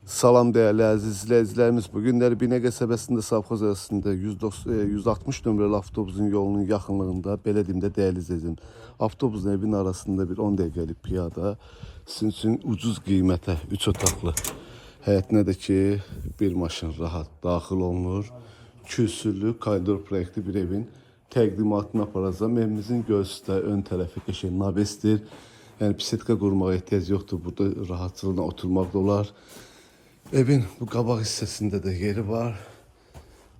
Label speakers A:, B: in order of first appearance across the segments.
A: Salam değerli əziz izləyicilərimiz. Bu günləri Binə qəsəbəsində Savxoz arasında 160 nömrəli avtobusun yolunun yaxınlığında, belə deyim də değerli izləyicim, avtobusun evin arasında bir 10 dəqiqəlik piyada sizin üçün ucuz qiymətə 3 otaqlı həyətinə də ki bir maşın rahat daxil olunur. Kürsülü koridor proyekti bir evin təqdimatını aparacağım. Evimizin göğsündə ön tərəfi qəşəng nabesdir. Yəni bisetka qurmağa ehtiyac yoxdur. Burada rahatçılıqla oturmaq da olar. Evin bu qabaq hissəsində də yeri var.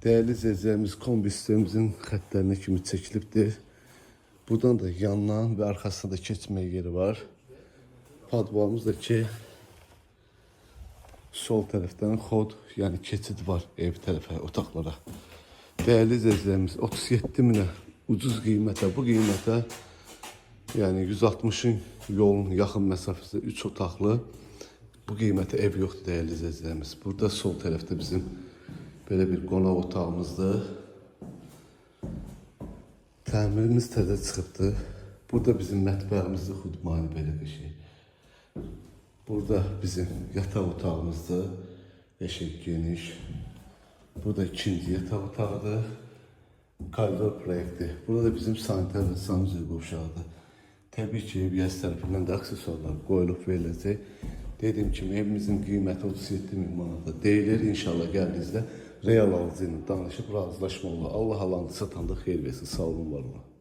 A: Değerli izləyicilərimiz, kombi sistemimizin xəttlərinə kimi çəkilibdir. Buradan da yandan və arxasında da keçmək yeri var. Padvalımız da ki sol tərəfdən xod, yəni keçid var ev tərəfə, otaqlara. Değerli izləyicilərimiz, 37 minə ucuz qiymətə, bu qiymətə yəni 160'ın yolun yaxın məsafəsi 3 otaqlı bu qiymətə ev yoxdur değerli izləyicilərimiz. Burada sol tərəfdə bizim belə bir qonaq otağımızdır. Təmirimiz təzə çıxıbdır. Burada bizim mətbəximizdir, xudmani belə bir şey. Burada bizim yataq otağımızdır. Qəşəng geniş. Burada ikinci yataq otağıdır. Koridor proyekti. Burada da bizim sanitar və sanuzel qovşağıdır. Təbii ki, ev tərəfindən də aksesuarlar qoyulub veriləcək. Dediyim kimi evimizin qiyməti 37 min manata deyilir. İnşallah gəldiyinizdə real alıcı ilə danışıb razılaşma olur. Allah alanı satanda xeyir versin. Sağ olun, var olun.